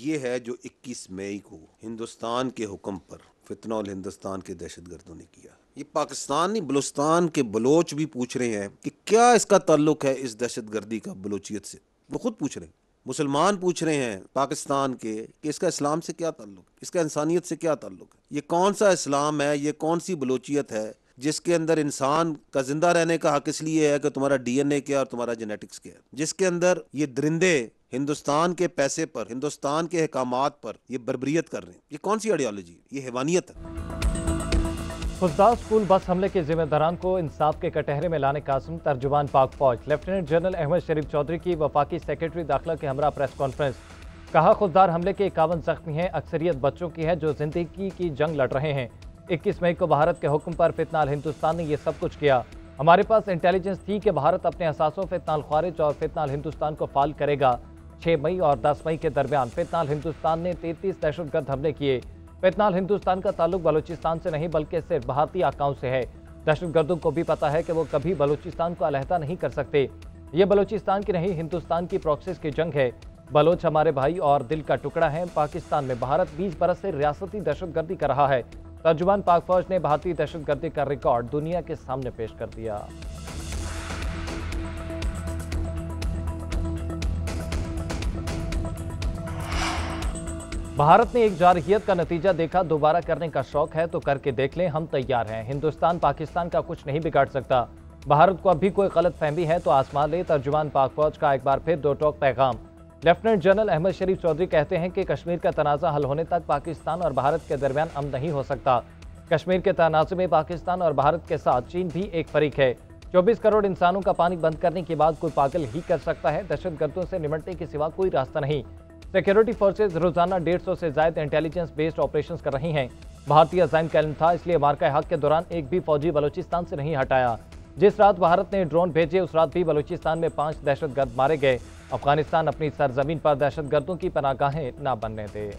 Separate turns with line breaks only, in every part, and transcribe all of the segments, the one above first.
ये है जो 21 मई को हिंदुस्तान के हुक्म पर फितनौल हिंदुस्तान के दहशतगर्दों ने किया। ये पाकिस्तान नहीं, बलूचिस्तान के बलोच भी पूछ रहे हैं कि क्या इसका ताल्लुक है इस दहशतगर्दी का बलूचियत से। वो खुद पूछ रहे हैं, मुसलमान पूछ रहे हैं पाकिस्तान के कि इसका इस्लाम से क्या ताल्लुक, इसका इंसानियत से क्या ताल्लुक है। ये कौन सा इस्लाम है, ये कौन सी बलूचियत है जिसके अंदर इंसान का जिंदा रहने का हक इसलिए है कि तुम्हारा डीएनए क्या और तुम्हारा जेनेटिक्स क्या है, जिसके अंदर ये दरिंदे हिंदुस्तान के पैसे पर, हिंदुस्तान के अहकामात पर ये बर्बरियत कर रहे हैं। ये कौन सी आइडियोलॉजी, ये हैवानियत है।
खुशदार स्कूल बस हमले के जिम्मेदारान को इंसाफ के कटहरे में लाने का आज़म, तर्जुमान पाक फौज। लेफ्टिनेंट जनरल अहमद शरीफ चौधरी की वफाकी सेक्रेटरी दाखिला के हमरा प्रेस कॉन्फ्रेंस। कहा, खुशदार हमले के 51 जख्मी हैं, अक्सरियत बच्चों की है जो जिंदगी की जंग लड़ रहे हैं। 21 मई को भारत के हुक्म पर फितनाल हिंदुस्तान ने यह सब कुछ किया। हमारे पास इंटेलिजेंस थी कि भारत अपने असासों फितनाल खारिज और फितनाल हिंदुस्तान को फाल करेगा। 6 मई और 10 मई के दरमियान फितनाल हिंदुस्तान ने 33 दहशतगर्द हमले किए। फितनाल हिंदुस्तान का ताल्लुक बलूचिस्तान से नहीं बल्कि सिर्फ भारतीय आकाओं से है। दहशतगर्दों को भी पता है कि वो कभी बलूचिस्तान को अलहदा नहीं कर सकते। ये बलूचिस्तान की नहीं, हिंदुस्तान की प्रॉक्सिस की जंग है। बलोच हमारे भाई और दिल का टुकड़ा है। पाकिस्तान में भारत 20 बरस से रियासती दहशतगर्दी कर रहा है। तर्जुमान पाक फौज ने भारतीय दहशतगर्दी का रिकॉर्ड दुनिया के सामने पेश कर दिया। भारत ने एक जारहियत का नतीजा देखा, दोबारा करने का शौक है तो करके देख लें, हम तैयार हैं। हिंदुस्तान पाकिस्तान का कुछ नहीं बिगाड़ सकता। भारत को अभी कोई गलत फहमी है तो आसमान ले। तर्जुमान पाक फौज का एक बार फिर दो टोक पैगाम। लेफ्टिनेंट जनरल अहमद शरीफ चौधरी कहते हैं कि कश्मीर का तनाज़ा हल होने तक पाकिस्तान और भारत के दरमियान अमन नहीं हो सकता। कश्मीर के तनाज़े में पाकिस्तान और भारत के साथ चीन भी एक फरीक है। 24 करोड़ इंसानों का पानी बंद करने की बात कोई पागल ही कर सकता है। दहशतगर्दों से निपटने के सिवा कोई रास्ता नहीं। सिक्योरिटी फोर्सेज रोजाना 150 से ज्यादा इंटेलिजेंस बेस्ड ऑपरेशंस कर रही हैं। भारतीय अज़ाइम का इल्म था, इसलिए मार्का हक के दौरान एक भी फौजी बलूचिस्तान से नहीं हटाया। जिस रात भारत ने ड्रोन भेजे उस रात भी बलूचिस्तान में 5 दहशतगर्द मारे गए। अफगानिस्तान अपनी सरजमीन पर दहशतगर्दों की पनाहगाहें न बनने दे।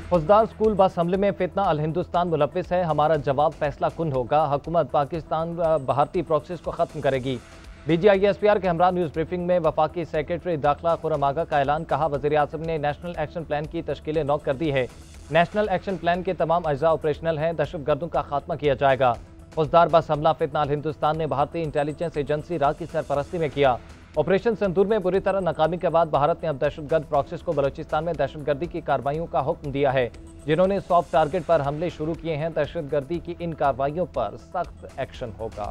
खुशदार स्कूल बस हमले में फितना अल हिंदुस्तान मुलविस है, हमारा जवाब फैसला कुन होगा। हुकूमत पाकिस्तान भारतीय प्रॉक्सिस को खत्म करेगी। BGISPR के हमरा न्यूज़ ब्रीफिंग में वफाकी सेक्रेटरी दाखिला खुर्रम आगा का ऐलान। कहा, वज़ीर आज़म ने नेशनल एक्शन प्लान की तश्कील नौ कर दी है। नेशनल एक्शन प्लान के तमाम अज्जा ऑपरेशनल हैं। दहशतगर्दों का खात्मा किया जाएगा। खुशदार बस हमला फितना अल हिंदुस्तान ने भारतीय इंटेलिजेंस एजेंसी रा की सरपरस्ती में किया। ऑपरेशन संदूर में बुरी तरह नाकामी के बाद भारत ने अब दहशतगर्द प्रॉक्सिस को बलूचिस्तान में दहशतगर्दी की कार्रवाइयों का हुक्म दिया है, जिन्होंने सॉफ्ट टारगेट पर हमले शुरू किए हैं। दहशतगर्दी की इन कार्रवाइयों पर सख्त एक्शन होगा।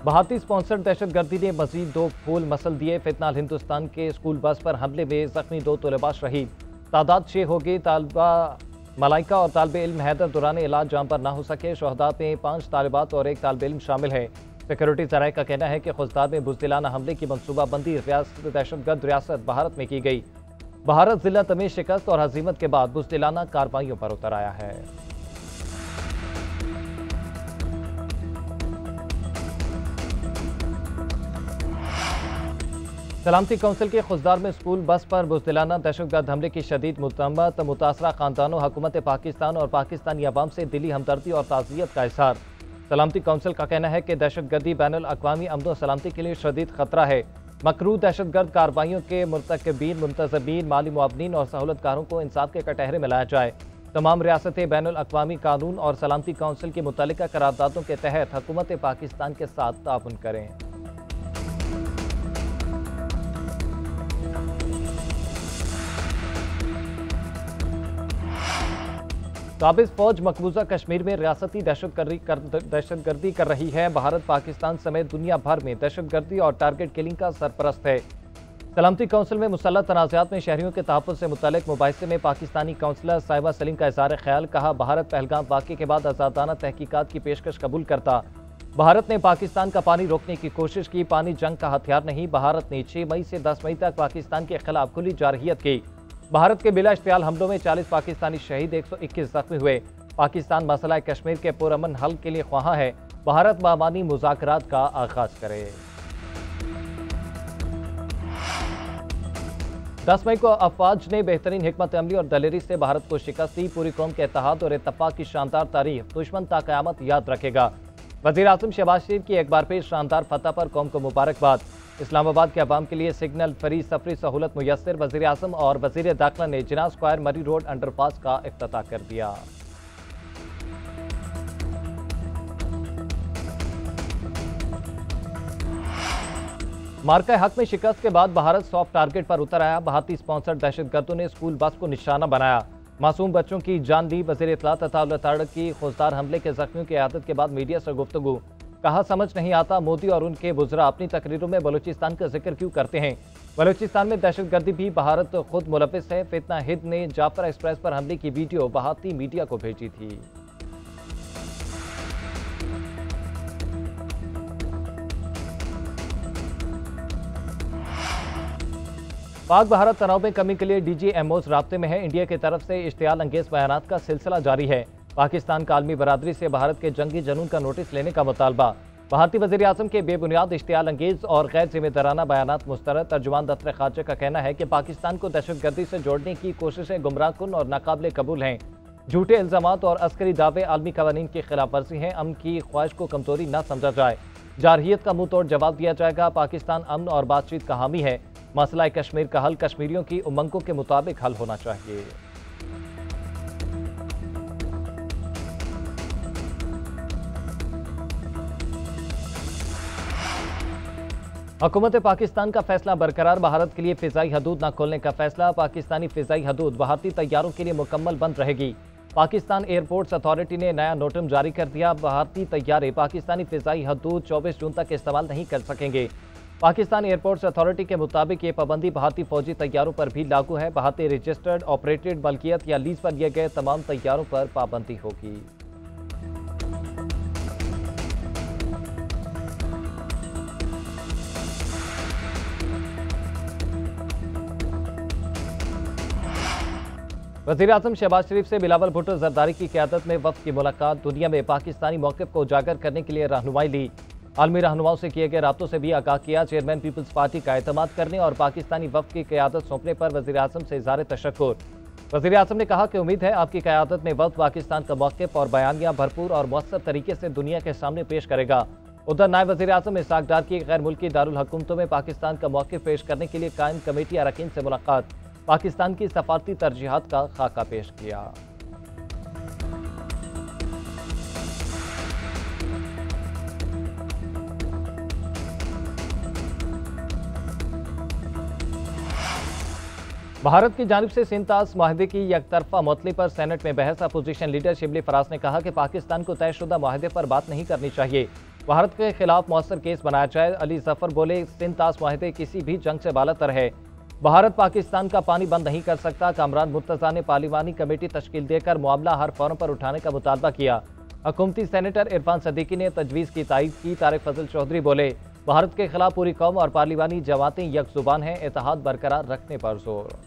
भारतीय स्पॉन्सर्ड दहशतगर्दी ने मजीद 2 फूल मसल दिए। फितनाल हिंदुस्तान के स्कूल बस पर हमले में जख्मी 2 तलबा शहीद। तादाद 6 हो गई। तालिबा मलाइका और तालिब इल्म हैदर दौरान इलाज जाम पर ना हो सके। शहदा में 5 तालिबात और 1 तालिब इल्म शामिल है। सिक्योरिटी ज़राए का कहना है कि खुशदार में बुज़दिलाना हमले की मनसूबाबंदी दहशतगर्द रियासत भारत में की गई। भारत जिल्लत में शिकस्त और हजीमत के बाद बुज़दिलाना कार्रवाइयों पर उतर आया है। सलामती काउंसिल के खुशदार में स्कूल बस पर बुज़दिलाना दहशतगर्द हमले की शदीद मुतम्मत। मुतासरा खानदानों, हुकूमत पाकिस्तान और पाकिस्तानी अवाम से दिली हमदर्दी और ताज़ियत का इज़हार। सलामती काउंसिल का कहना है कि दहशतगर्दी बैनुल अक़वामी अमन व सलामती के लिए शदीद खतरा है। मकरू दहशतगर्द कार्रवाइयों के मुर्तकबीन, मुंतज़मीन, माली मुआवनीन और सहूलतकारों को इंसाफ के कटहरे में लाया जाए। तमाम रियासतें बैनुल अक़वामी कानून और सलामती काउंसिल की मुतल्लिका करारदादों के तहत हुकूमत पाकिस्तान के साथ ताउन करें। काबिज फौज मकबूजा कश्मीर में रियासती दहशतगर्दी कर रही है। भारत पाकिस्तान समेत दुनिया भर में दहशतगर्दी और टारगेट किलिंग का सरपरस्त है। सलामती काउंसिल में मुसल्लह तनाज़ात में शहरियों के तहफ़्फ़ुज़ से मुतल्लिक़ मुबाहिसे में पाकिस्तानी काउंसलर साहिबा सलीम का इज़हार ख्याल। कहा, भारत पहलगाम वाक़े के बाद आज़ादाना तहकीकात की पेशकश कबूल करता। भारत ने पाकिस्तान का पानी रोकने की कोशिश की। पानी जंग का हथियार नहीं। भारत ने 6 मई से 10 मई तक पाकिस्तान के खिलाफ खुली जारहियत की। भारत के बिला इश्तियाल हमलों में 40 पाकिस्तानी शहीद, 121 जख्मी हुए। पाकिस्तान मसला कश्मीर के पुरअमन हल के लिए ख्वाह है। भारत बामानी मुज़ाकरात का आगाज करे। 10 मई को अफवाज ने बेहतरीन हिकमत अमली और दलेरी से भारत को शिकस्त दी। पूरी कौम के इत्तेहाद और इत्तफाक की शानदार तारीफ दुश्मन ता क़यामत याद रखेगा। वज़ीर आज़म शहबाज शरीफ की एक बार फिर शानदार फतह पर कौम को मुबारकबाद। इस्लामाबाद के अवाम के लिए सिग्नल फ्री सफरी सहूलत मुयस्सर। वज़ीर आज़म और वज़ीर दाखिला ने जिना स्क्वायर मरी रोड अंडरपास का इफ्तिताह कर दिया। मार्का हक में शिकस्त के बाद भारत सॉफ्ट टारगेट पर उतर आया। भारतीय स्पॉन्सर्ड दहशतगर्दों ने स्कूल बस को निशाना बनाया, मासूम बच्चों की जान ली। वज़ीर इत्तला तथा उलताड़ की खौफदार हमले के जख्मियों की आदत के बाद मीडिया से गुफ्तगू। कहा, समझ नहीं आता मोदी और उनके वुज़रा अपनी तकरीरों में बलूचिस्तान का जिक्र क्यों करते हैं। बलूचिस्तान में दहशतगर्दी भी भारत खुद मुलविस है। फितना हिंद ने जाफर एक्सप्रेस पर हमले की वीडियो भारतीय मीडिया को भेजी थी। पाक भारत तनाव में कमी के लिए DGMOs राब्ते में है। इंडिया की तरफ से इश्तियाल अंगेज बयानात का सिलसिला जारी है। पाकिस्तान का आलमी बरादरी से भारत के जंगी जनून का नोटिस लेने का मुतालबा। भारतीय वज़ीर आज़म के बेबुनियाद इश्तियाल अंगेज और गैर जिम्मेदाराना बयानात मुस्तरद। तर्जुमान दफ्तर खारजा का कहना है कि पाकिस्तान को दहशतगर्दी से जोड़ने की कोशिशें गुमराहकुन और नाकाबिले कबूल हैं। झूठे इल्ज़ामात और अस्करी दावे आलमी कवानीन की खिलाफ वर्जी हैं। अमन की ख्वाहिश को कमजोरी न समझा जाए। जारहियत का मुंह तोड़ जवाब दिया जाएगा। पाकिस्तान अमन और बातचीत का हामी है। मसला कश्मीर का हल कश्मीरियों की उमंगों के मुताबिक हल होना चाहिए। हुकूमत पाकिस्तान का फैसला बरकरार। भारत के लिए फिजाई हदूद न खोलने का फैसला। पाकिस्तानी फिजाई हदूद भारतीय तैयारों के लिए मुकम्मल बंद रहेगी। पाकिस्तान एयरपोर्ट्स अथॉरिटी ने नया नोटिस जारी कर दिया। भारतीय तैयारे पाकिस्तानी फिजाई हदूद 24 जून तक इस्तेमाल नहीं कर सकेंगे। पाकिस्तान एयरपोर्ट्स अथॉरिटी के मुताबिक ये पाबंदी भारतीय फौजी तैयारों पर भी लागू है। भारतीय रजिस्टर्ड ऑपरेटेड मलकियत या लीज पर लिए गए तमाम तैयारों पर पाबंदी होगी। वज़ीर आज़म शहबाज शरीफ से बिलावल भुट्टो जरदारी की क़यादत में वफ़द की मुलाकात। दुनिया में पाकिस्तानी मौक़िफ़ को उजागर करने के लिए रहनुमाई ली। आलमी रहनुमाओं से किए गए राब्तों से भी आगाह किया। चेयरमैन पीपल्स पार्टी का एतमाद करने और पाकिस्तानी वफ़द की क़यादत सौंपने पर वज़ीर आज़म से इज़हार तशक्कुर। वज़ीर आज़म ने कहा कि उम्मीद है आपकी क़यादत में वफ़द पाकिस्तान का मौक़िफ़ और बयानिया भरपूर और मौसर तरीके से दुनिया के सामने पेश करेगा। उधर नायब वज़ीर आज़म इसहाक़ डार की गैर मुल्की दारुल हुकूमतों में पाकिस्तान का मौक़िफ़ पेश करने के लिए कायम कमेटी अरकान से मुलाकात। पाकिस्तान की सफारती तरजीहात का खाका पेश किया। भारत की जानिब से सिंतास माहदे की यकतरफा मुअत्तली पर सेनेट में बहस। अपोजिशन लीडर शिबली फराज ने कहा कि पाकिस्तान को तयशुदा माहदे पर बात नहीं करनी चाहिए। भारत के खिलाफ मौसर केस बनाया जाए। अली जफर बोले, सिंतास माहदे किसी भी जंग से बालातर है। भारत पाकिस्तान का पानी बंद नहीं कर सकता। कामरान मुर्तज़ा ने पार्लिमानी कमेटी तश्कील देकर मामला हर फोरम पर उठाने का मुतालबा किया। हुकूमती सेनेटर इरफान सदीकी ने तजवीज़ की तायीद की। तारिक फजल चौधरी बोले, भारत के खिलाफ पूरी कौम और पार्लिमानी जमातें यकजुबान हैं। इत्तेहाद बरकरार रखने पर जोर।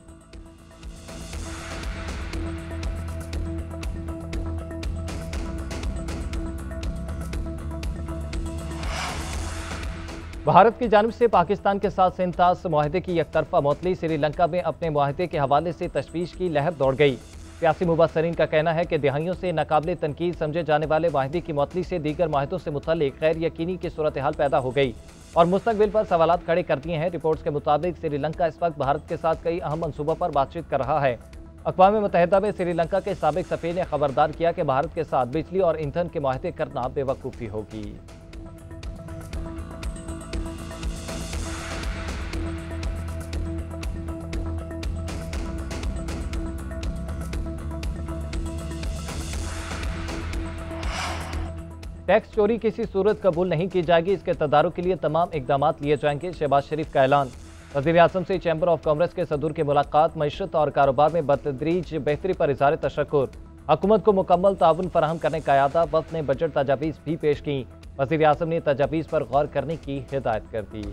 भारत की जानिब से पाकिस्तान के साथ सिंतास माहदे की एकतरफा मुअत्तली। श्रीलंका में अपने माहदे के हवाले से तशवीश की लहर दौड़ गई। सियासी मुबसरीन का कहना है कि दहाइयों से नाकाबिले तनकीद समझे जाने वाले माहदे की मुअत्तली से दीगर माहदों से मुतल्लिक गैर यकीनी की सूरत हाल पैदा हो गई और मुस्तकबिल पर सवालात खड़े कर दिए हैं। रिपोर्ट्स के मुताबिक श्रीलंका इस वक्त भारत के साथ कई अहम मनसूबों पर बातचीत कर रहा है। अक़वाम मुत्तहिदा में श्रीलंका के साबिक सफ़ीर ने खबरदार किया कि भारत के साथ बिजली और ईंधन के माहदे करना बेवकूफ़ी होगी। टैक्स चोरी किसी सूरत कबूल नहीं की जाएगी। इसके तदारुक के लिए तमाम इकदाम लिए जाएंगे। शहबाज शरीफ का ऐलान। वज़ीर आज़म से चैम्बर ऑफ कॉमर्स के सदूर की मुलाकात। मईशत और कारोबार में बतदरीज बेहतरी पर इज़हार तशक्कुर। हुकूमत को मुकम्मल ताउन फराहम करने का यादा। वफ़द ने बजट तजावीज़ भी पेश की। वज़ीर आज़म ने तजावीज़ पर गौर करने की हिदायत कर दी।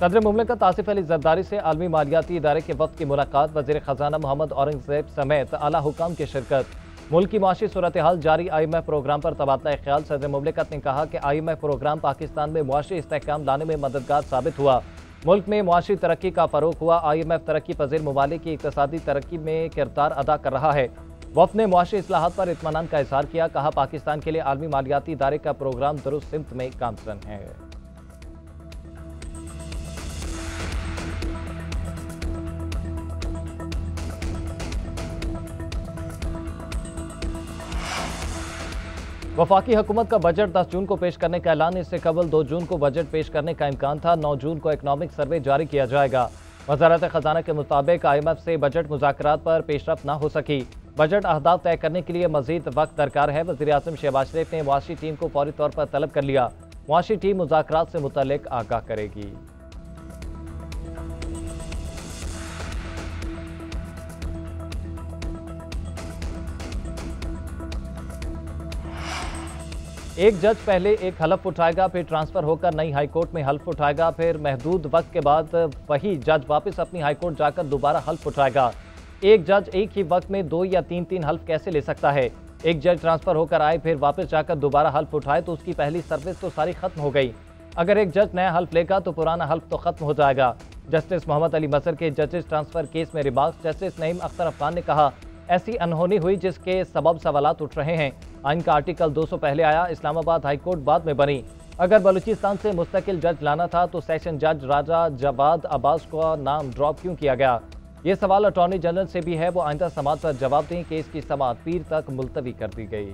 सदर मुमलिकत आसिफ अली जरदारी से आलमी मालियाती इदारे के वफ्द की मुलाकात, वज़ीर ख़जाना मोहम्मद औरंगज़ेब समेत आला हुकाम की शिरकत। मुल्क की माशी सूरत हाल जारी IMF प्रोग्राम पर तबादला ख्याल। सदर मुमलिकत ने कहा कि IMF प्रोग्राम पाकिस्तान में मुआशी इस्तेहकाम लाने में मददगार साबित हुआ। मुल्क में मुआशी तरक्की का फ़रोग हुआ। IMF तरक्की पजीर ममालिक की इक़्तिसादी तरक्की में किरदार अदा कर रहा है। वफ़द ने मुआशी इस्लाहात पर इत्मीनान का इज़हार किया। कहा, पाकिस्तान के लिए आलमी मालियाती इदारे का प्रोग्राम दुरुस्त सिमत में गामज़न है। वफाकी हुकूमत का बजट 10 जून को पेश करने का ऐलान। इससे कबल 2 जून को बजट पेश करने का इम्कान था। 9 जून को इकनॉमिक सर्वे जारी किया जाएगा। वजारत खजाना के मुताबिक IMF से बजट मुज़ाकरात पर पेशरफ न हो सकी। बजट अहदाफ तय करने के लिए मजीद वक्त दरकार है। वज़ीर आज़म शहबाज शरीफ ने मुआशी टीम को फौरी तौर पर तलब कर लिया। मुआशी टीम मुज़ाकरात से मुतल्लिक आगाह करेगी। एक जज पहले एक हलफ उठाएगा, फिर ट्रांसफर होकर नई हाईकोर्ट में हल्फ उठाएगा, फिर महदूद वक्त के बाद वही जज वापस अपनी हाईकोर्ट जाकर दोबारा हल्फ उठाएगा। एक जज एक ही वक्त में 2 या 3 हल्फ कैसे ले सकता है? एक जज ट्रांसफर होकर आए, फिर वापस जाकर दोबारा हल्फ उठाए तो उसकी पहली सर्विस तो सारी खत्म हो गई। अगर एक जज नया हल्फ लेगा तो पुराना हल्फ तो खत्म हो जाएगा। जस्टिस मोहम्मद अली मजहर के जजेस ट्रांसफर केस में रिमार्क्स। जस्टिस नईम अख्तर अफगान ने कहा, ऐसी अनहोनी हुई जिसके सबब सवालात उठ रहे हैं। आइन का आर्टिकल 200 पहले आया, इस्लामाबाद हाईकोर्ट बाद में बनी। अगर बलूचिस्तान से मुस्तकिल जज लाना था तो सेशन जज राजा जवाद अब्बास का नाम ड्रॉप क्यों किया गया? ये सवाल अटॉर्नी जनरल से भी है। वो आइंदा समात पर जवाब दें। केस की समात पीर तक मुलतवी कर दी गई।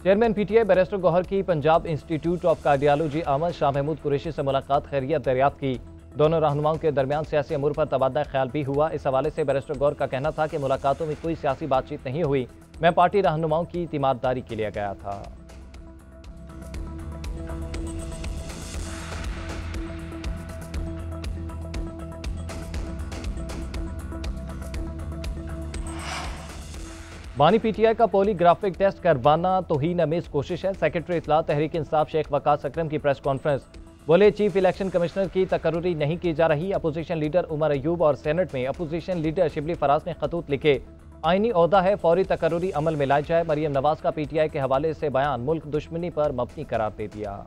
चेयरमैन PTI बैरिस्टर गौहर की पंजाब इंस्टीट्यूट ऑफ कार्डियोलॉजी आमद शाह महमूद कुरैशी से मुलाकात, खैरियत दरियाफ्त की। दोनों रहनुमाओं के दरमियान सियासी अमूर पर तबादला ख्याल भी हुआ। इस हवाले से बैरिस्टर गौहर का कहना था कि मुलाकातों में कोई सियासी बातचीत नहीं हुई। मैं पार्टी रहनुमाओं की तीमारदारी के लिए गया था। बानी PTI का पॉलीग्राफिक टेस्ट करवाना तौहीन अमेज कोशिश है। सेक्रेटरी इत्तला तहरीक इंसाफ शेख वकास अकरम की प्रेस कॉन्फ्रेंस। बोले, चीफ इलेक्शन कमिश्नर की तकर्रुरी नहीं की जा रही। अपोजिशन लीडर उमर अयूब और सेनेट में अपोजिशन लीडर शिबली फराज ने खतूत लिखे, आईनी ओहदा है फौरी तकर्रुरी अमल में लाई जाए। मरियम नवाज का PTI के हवाले से बयान मुल्क दुश्मनी पर मबनी करार दे दिया।